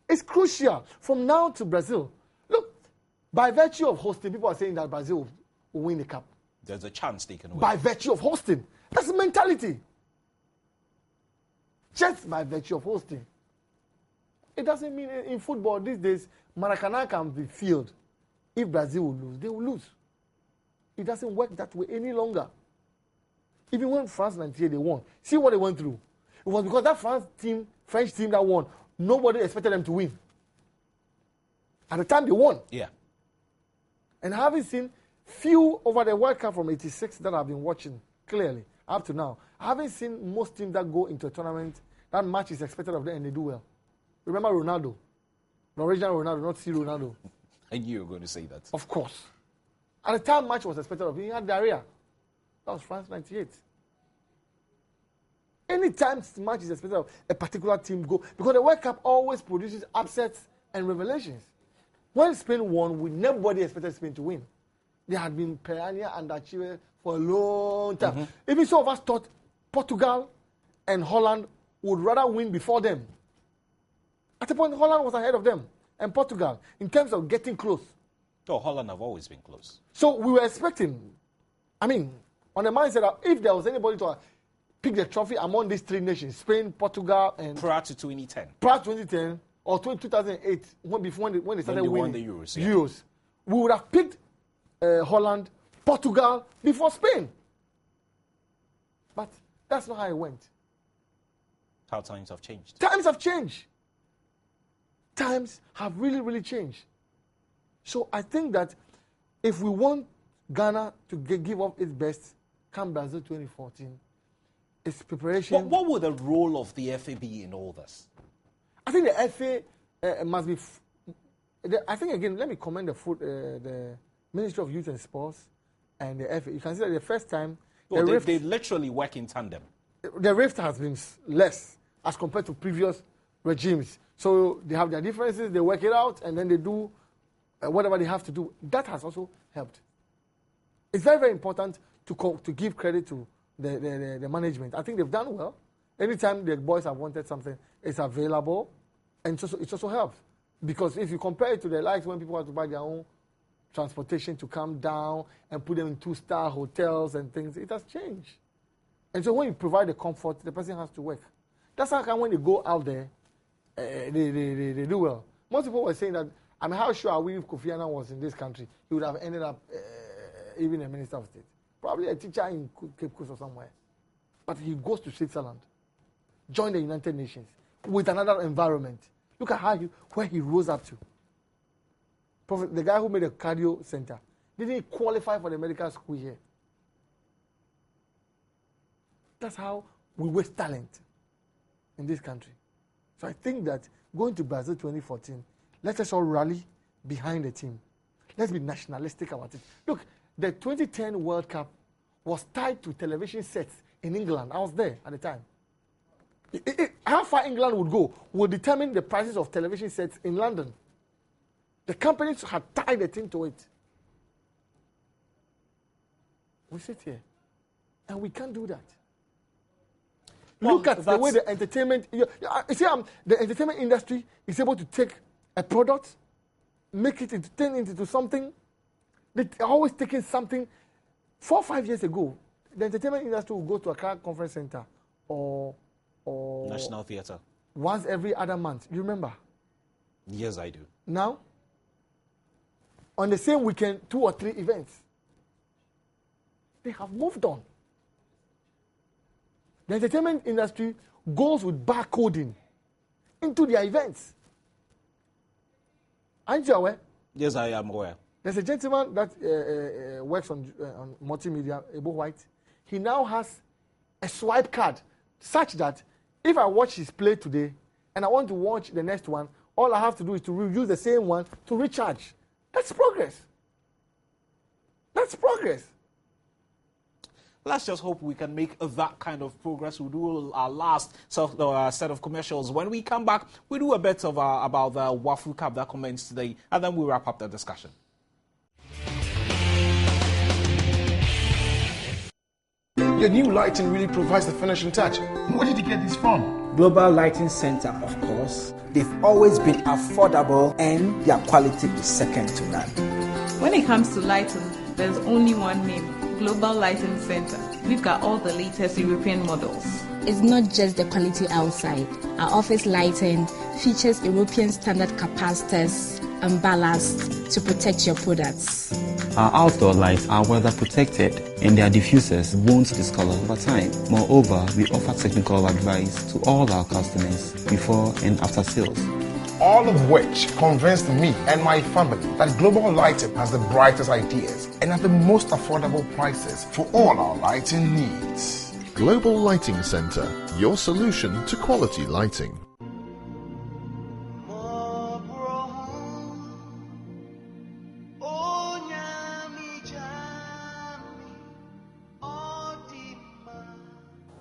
It's crucial. From now to Brazil. Look, by virtue of hosting, people are saying that Brazil will win the cup. There's a chance they can win. By virtue of hosting. That's the mentality. Just by virtue of hosting. It doesn't mean in football these days, Maracanã can be filled. If Brazil will lose, they will lose. It doesn't work that way any longer. Even when France 98, they won. See what they went through. It was because that French team that won, nobody expected them to win. At the time they won. Yeah. And having seen few over the World Cup from 86 that I've been watching clearly up to now, I haven't seen most teams that go into a tournament, that match is expected of them and they do well. Remember Ronaldo? The original Ronaldo, not C. Ronaldo. I knew you were going to say that. Of course. At the time match was expected of him, he had diarrhea. That was France 98. Anytime match is expected of a particular team go, because the World Cup always produces upsets and revelations. When Spain won, nobody expected Spain to win. They had been perennial underachievers for a long time. Mm-hmm. Even some of us thought Portugal and Holland would rather win before them. At a point, Holland was ahead of them and Portugal in terms of getting close. Oh, Holland have always been close. So we were expecting, on the mindset that if there was anybody to pick the trophy among these three nations, Spain, Portugal, and... Prior to 2010. Prior to 2010, or 2008, when they started winning won the Euros. Yeah. Euros, we would have picked Holland, Portugal, before Spain. But that's not how it went. How times have changed. Times have changed. Times have really, really changed. So I think that if we want Ghana to give up its best, come Brazil 2014, its preparation... What would the role of the FA be in all this? I think the FA must be... I think, again, let me commend the Ministry of Youth and Sports and the FA. You can see that the first time... they literally work in tandem. The rift has been less as compared to previous regimes. So they have their differences, they work it out, and then they do whatever they have to do. That has also helped. It's very, very important to give credit to the management. I think they've done well. Anytime the boys have wanted something, it's available, and it also helps. Because if you compare it to the likes when people have to buy their own transportation to come down and put them in 2-star hotels and things, it has changed. And so when you provide the comfort, the person has to work. That's how when they go out there, they do well. Most people were saying that, how sure are we if Kofi Annan was in this country, he would have ended up even a minister of state. Probably a teacher in Cape Coast or somewhere. But he goes to Switzerland, join the United Nations with another environment. Look at where he rose up to. The guy who made a cardio center, didn't he qualify for the medical school here? That's how we waste talent in this country. So I think that going to Brazil 2014, let us all rally behind the team. Let's be nationalistic about it. Look, the 2010 World Cup was tied to television sets in England. I was there at the time. How far England would go will determine the prices of television sets in London. The companies had tied the thing to it. We sit here, and we can't do that. Look at the way the entertainment... You see, the entertainment industry is able to take a product, make it turn into something. They're always taking something 4 or 5 years ago, the entertainment industry will go to a conference center or National Theatre. Once every other month. You remember? Yes, I do. Now, on the same weekend, 2 or 3 events. They have moved on. The entertainment industry goes with barcoding into their events. Aren't you aware? Yes, I am aware. There's a gentleman that works on multimedia, Ebo White. He now has a swipe card such that if I watch his play today and I want to watch the next one, all I have to do is to use the same one to recharge. That's progress. That's progress. Let's just hope we can make that kind of progress. We'll do our last set of commercials. When we come back, we do a bit of about the Waffle Cup that commenced today, and then we wrap up the discussion. Your new lighting really provides the finishing touch. Where did you get this from? Global Lighting Center, of course. They've always been affordable and their quality is second to none. When it comes to lighting, there's only one name, Global Lighting Center. We've got all the latest European models. It's not just the quality outside. Our office lighting features European standard capacitors and ballast to protect your products. Our outdoor lights are weather protected and their diffusers won't discolor over time. Moreover, we offer technical advice to all our customers before and after sales. All of which convinced me and my family that Global Lighting has the brightest ideas and at the most affordable prices for all our lighting needs. Global Lighting Center, your solution to quality lighting.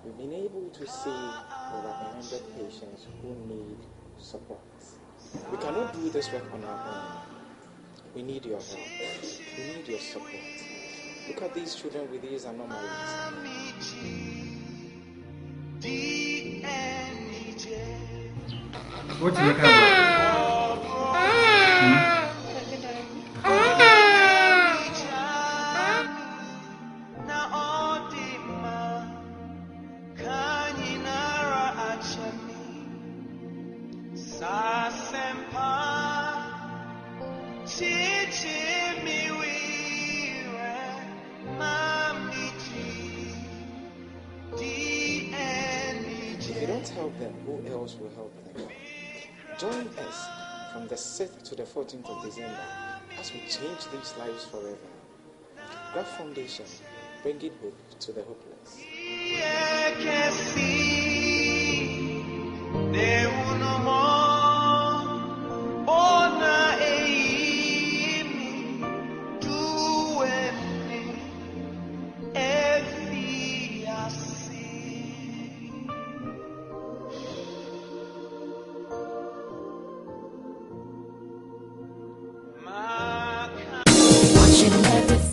We've been able to see over 100 patients who need support. We cannot do this work on our own. We need your help. We need your support. Look at these children with these anomalies. What do you have? If you don't help them, who else will help them? Join us from the 6th to the 14th of December as we change these lives forever. God Foundation, bringing hope to the hopeless.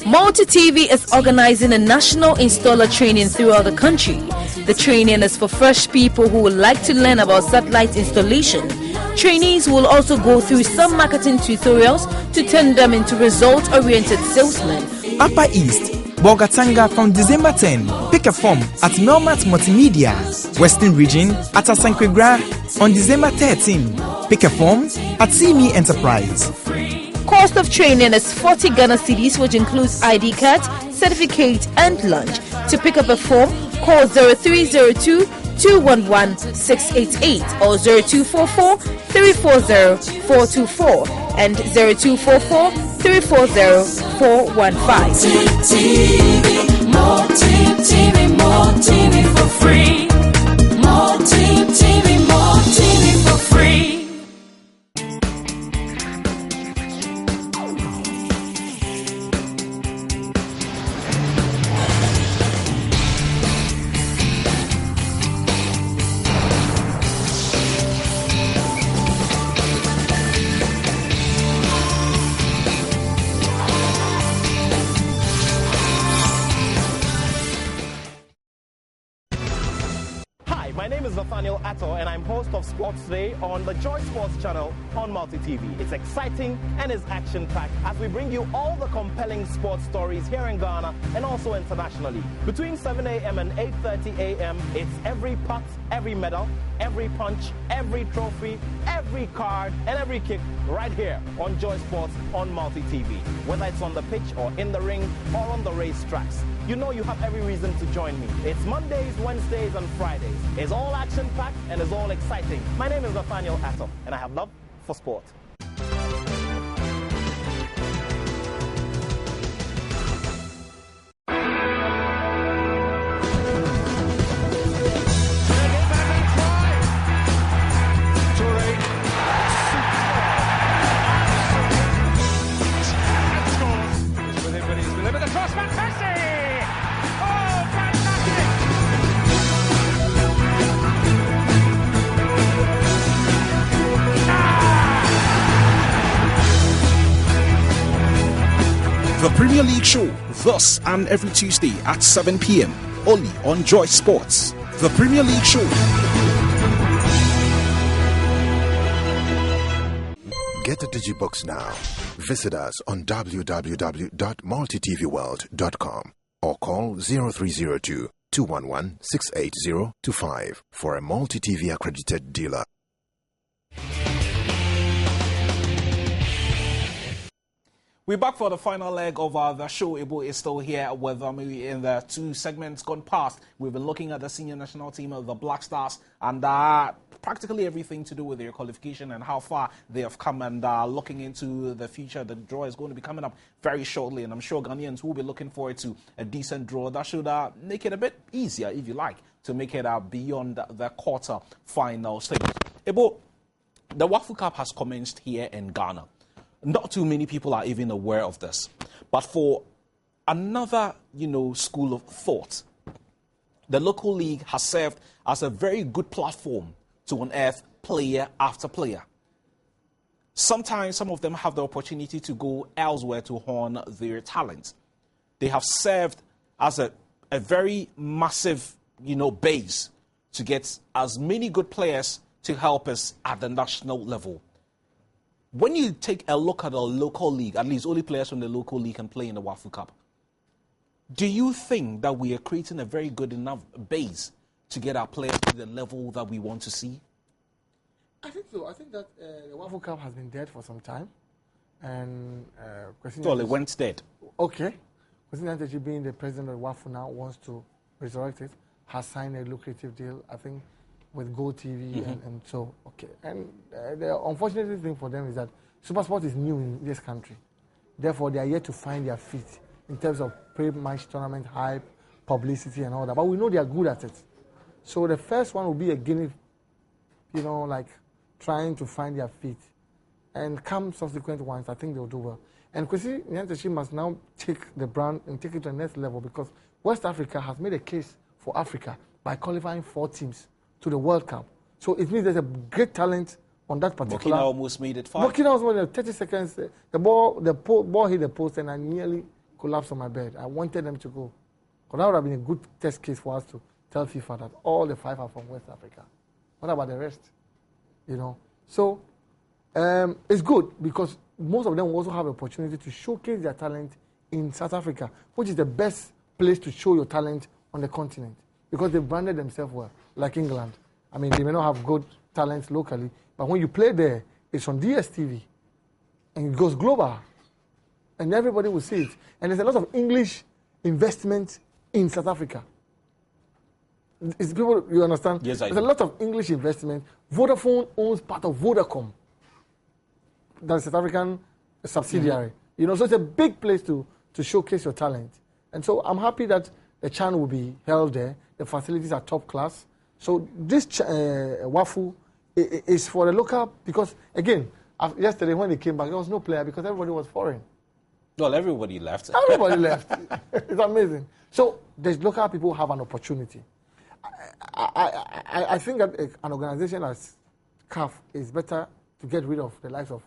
Multi TV is organizing a national installer training throughout the country. The training is for fresh people who would like to learn about satellite installation. Trainees will also go through some marketing tutorials to turn them into result-oriented salesmen. Upper East, Bogatanga from December 10. Pick a form at Melmat Multimedia. Western Region at Asankwegra on December 13. Pick a form at CME Enterprise. Cost of training is 40 Ghana cedis, which includes ID card, certificate, and lunch. To pick up a form, call 0302 211 688 or 0244 340 424 and 0244 340 415. More TV for free. More TV for free. Hi, my name is Nathaniel Atto, and I'm host of Sports Today on the Joy Sports channel on Multi TV. It's exciting and it's action-packed as we bring you all the compelling sports stories here in Ghana and also internationally. Between 7 a.m. and 8:30 a.m., it's every putt, every medal, every punch, every trophy, every card, and every kick right here on Joy Sports on Multi TV. Whether it's on the pitch or in the ring or on the racetracks, you know you have every reason to join me. It's Mondays, Wednesdays, and Fridays. It's all action-packed and it's all exciting. My name is Nathaniel Atto, and I have love for sport. The Premier League show, thus and every Tuesday at 7 p.m. only on Joy Sports. The Premier League show. Get a Digibox now. Visit us on www.multitvworld.com or call 0302 211 68025 for a multi-TV accredited dealer. We're back for the final leg of the show. Ibu is still here with me in the two segments gone past. We've been looking at the senior national team of the Black Stars and practically everything to do with their qualification and how far they have come, and looking into the future. The draw is going to be coming up very shortly, and I'm sure Ghanaians will be looking forward to a decent draw that should make it a bit easier, if you like, to make it beyond the quarter final stage. Ibu, the Wafu Cup has commenced here in Ghana. Not too many people are even aware of this. But for another, school of thought, the local league has served as a very good platform to unearth player after player. Sometimes some of them have the opportunity to go elsewhere to hone their talent. They have served as a very massive, base to get as many good players to help us at the national level. When you take a look at a local league, at least only players from the local league can play in the Wafu Cup, do you think that we are creating a very good enough base to get our players to the level that we want to see? I think so. I think that the Wafu Cup has been dead for some time. And well, it went dead. Okay. Kwesi being the president of Wafu now wants to resurrect it, has signed a lucrative deal, I think, with Go TV, and so, okay. And the unfortunate thing for them is that Supersport is new in this country. Therefore, they are yet to find their feet in terms of pre-match tournament hype, publicity, and all that. But we know they are good at it. So the first one will be a Guinea, trying to find their feet. And come subsequent ones, I think they'll do well. And Kwesi Nyantakyi must now take the brand and take it to the next level, because West Africa has made a case for Africa by qualifying 4 teams to the World Cup. So it means there's a great talent on that particular. Burkina almost made it 5. Burkina almost made it 30 seconds. The ball hit the post and I nearly collapsed on my bed. I wanted them to go. But that would have been a good test case for us to tell FIFA that all the 5 are from West Africa. What about the rest? So it's good because most of them also have an opportunity to showcase their talent in South Africa, which is the best place to show your talent on the continent, because they've branded themselves well, like England. I mean, they may not have good talents locally, but when you play there, it's on DSTV, and it goes global, and everybody will see it. And there's a lot of English investment in South Africa. It's people, you understand? Yes, I do. There's a lot of English investment. Vodafone owns part of Vodacom, that's South African subsidiary. So it's a big place to showcase your talent. And so I'm happy that the CHAN will be held there. The facilities are top class. So this Wafu is for the local, because again, yesterday when they came back, there was no player because everybody was foreign. Well, everybody left. Everybody left. It's amazing. So the local people have an opportunity. I think that an organization as CAF is better to get rid of the likes of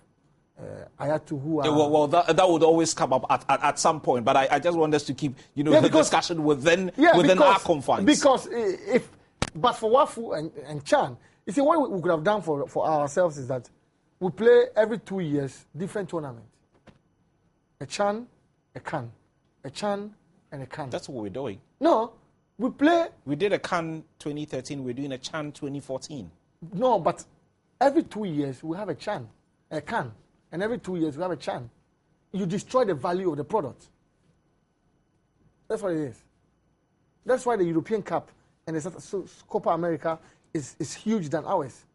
Ayatu, who are... Well, that would always come up at some point, but I just want us to keep, the discussion within our confines. Because if But for Wafu and Chan, you see, what we could have done for ourselves is that we play every 2 years different tournaments. A Chan, a Can. A Chan, and a Can. That's what we're doing. No, we play... We did a Can 2013, we're doing a Chan 2014. No, but every 2 years we have a Chan, a Can. And every 2 years we have a Chan. You destroy the value of the product. That's what it is. That's why the European Cup and the Copa America is huge than ours.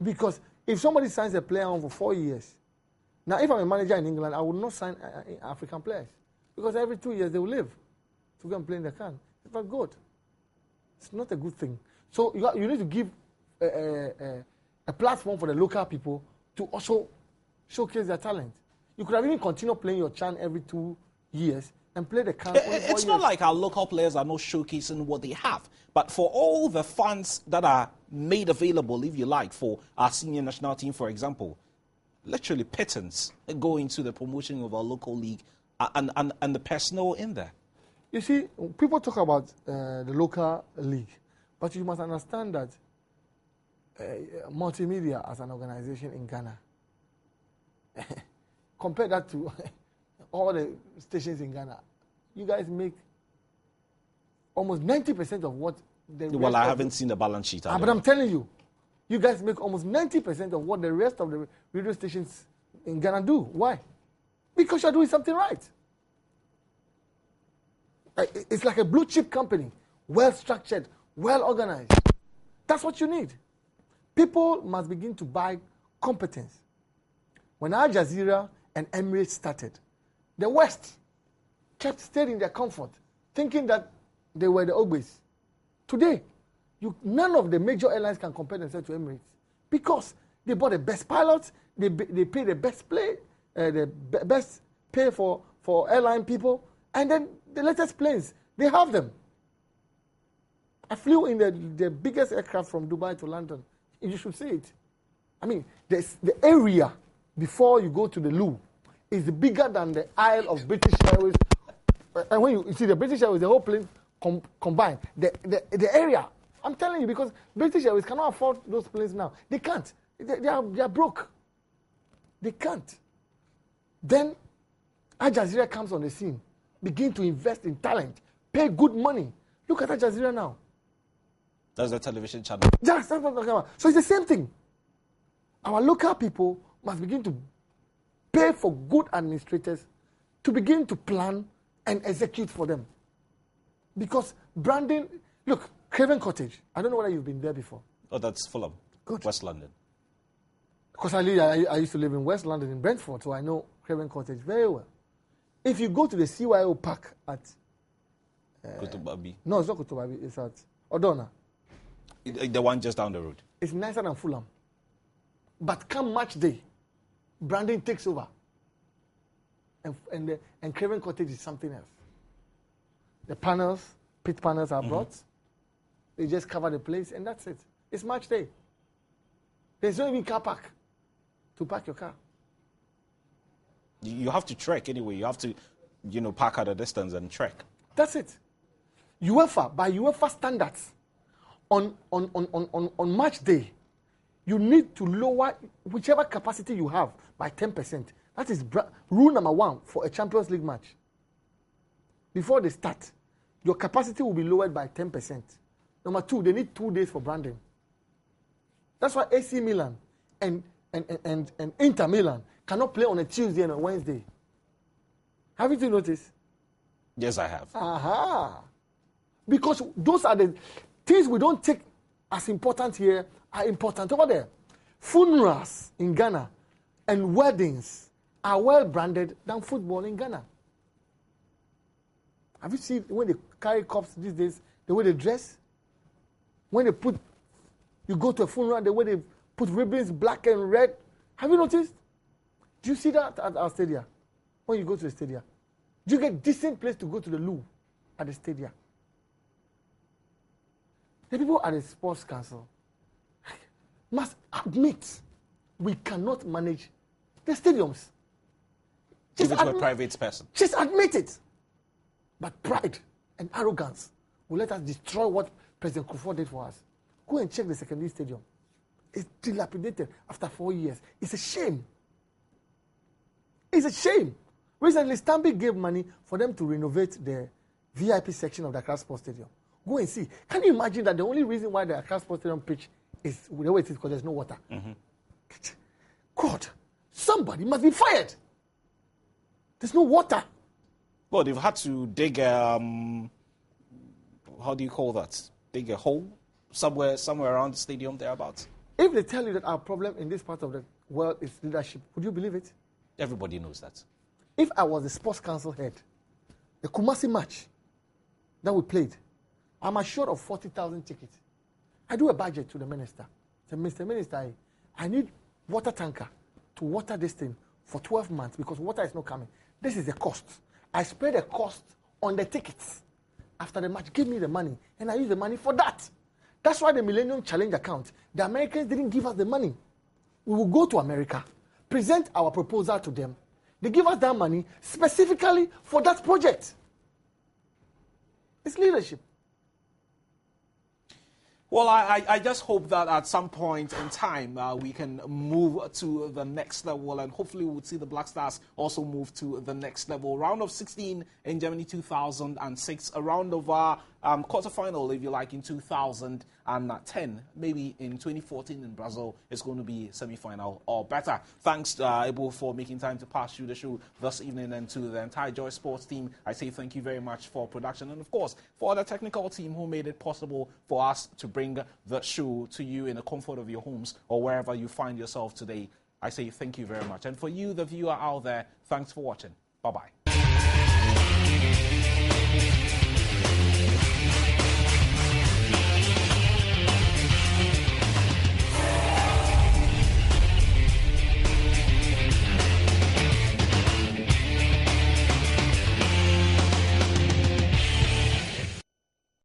Because if somebody signs a player on for 4 years, now if I'm a manager in England, I would not sign African players. Because every 2 years they will leave to go and play in the can. It's not good. It's not a good thing. So you need to give a platform for the local people to also showcase their talent. You could have even continued playing your Chan every 2 years and play the can. It's not like our local players are not showcasing what they have. But for all the funds that are made available, if you like, for our senior national team, for example, literally pittance go into the promotion of our local league and the personnel in there. You see, people talk about the local league, but you must understand that multimedia as an organization in Ghana, compare that to all the stations in Ghana, you guys make almost 90% of what the rest Well, I haven't seen the balance sheet. But I'm telling you, you guys make almost 90% of what the rest of the radio stations in Ghana do. Why? Because you're doing something right. It's like a blue chip company, well structured, well organized. That's what you need. People must begin to buy competence. When Al Jazeera and Emirates started, the West stayed in their comfort, thinking that they were the Ogbe's. Today, none of the major airlines can compare themselves to Emirates because they bought the best pilots, they pay the best best pay for airline people, and then the latest planes, they have them. I flew in the biggest aircraft from Dubai to London. You should see it. I mean, the area before you go to the loo is bigger than the aisle of British Airways. And when you see the British Airways, the whole plane combined, the area, I'm telling you, because British Airways cannot afford those planes now. They can't. They are broke. They can't. Then Al Jazeera comes on the scene, begin to invest in talent, pay good money. Look at Al Jazeera now. That's the television channel. Yes, that's what I'm talking about. So it's the same thing. Our local people must begin to pay for good administrators to begin to plan and execute for them. Because branding, look, Craven Cottage, I don't know whether you've been there before. Oh, that's Fulham. Good. West London. Because I used to live in West London in Brentford, so I know Craven Cottage very well. If you go to the CYO Park at... Kotobabi. No, it's not Kotobabi, it's at Odona. The one just down the road. It's nicer than Fulham. But come match day, branding takes over. And Craven Cottage is something else. The panels, pit panels are brought. They just cover the place and that's it. It's match day. There's no even car park to park your car. You have to trek anyway. You have to, park at a distance and trek. That's it. UEFA, by UEFA standards, on match day, you need to lower whichever capacity you have by 10%. That is rule number 1 for a Champions League match. Before they start, your capacity will be lowered by 10%. Number 2, they need 2 days for branding. That's why AC Milan and Inter Milan cannot play on a Tuesday and a Wednesday. Haven't you noticed? Yes, I have. Aha. Because those are the things we don't take as important here are important over there. Funerals in Ghana and weddings are well branded than football in Ghana. Have you seen when they carry cups these days, the way they dress? When you go to a funeral, the way they put ribbons, black and red. Have you noticed? Do you see that at our stadium? When you go to the stadium, do you get decent place to go to the loo at the stadium? The people at the Sports Council must admit we cannot manage the stadiums. Give it to a private person. Just admit it. But pride and arrogance will let us destroy what President Kufuor did for us. Go and check the secondary stadium. It's dilapidated after 4 years. It's a shame. It's a shame. Recently, Stanbic gave money for them to renovate the VIP section of the Accra Sports Stadium. Go and see. Can you imagine that the only reason why the Accra Sports Stadium pitch is the way it is because there's no water? Mm-hmm. God, somebody must be fired. There's no water. Well, they've had to dig how do you call that? Dig a hole somewhere around the stadium thereabouts. If they tell you that our problem in this part of the world is leadership, would you believe it? Everybody knows that. If I was the sports council head, the Kumasi match that we played, I'm assured of 40,000 tickets. I do a budget to the minister. Say, Mr. Minister, I need water tanker to water this thing for 12 months because water is not coming. This is the cost. I spread the cost on the tickets. After the match, give me the money, and I use the money for that. That's why the Millennium Challenge account, the Americans didn't give us the money. We will go to America, present our proposal to them. They give us that money specifically for that project. It's leadership. Well, I just hope that at some point in time we can move to the next level, and hopefully we'll see the Black Stars also move to the next level. Round of 16 in Germany 2006, a round of quarterfinal, if you like, in 2010. Maybe in 2014 in Brazil, it's going to be semi-final or better. Thanks, Ibu, for making time to pass through the show this evening, and to the entire Joy Sports team, I say thank you very much for production, and of course, for the technical team who made it possible for us to bring the show to you in the comfort of your homes or wherever you find yourself today. I say thank you very much. And for you, the viewer out there, thanks for watching. Bye-bye.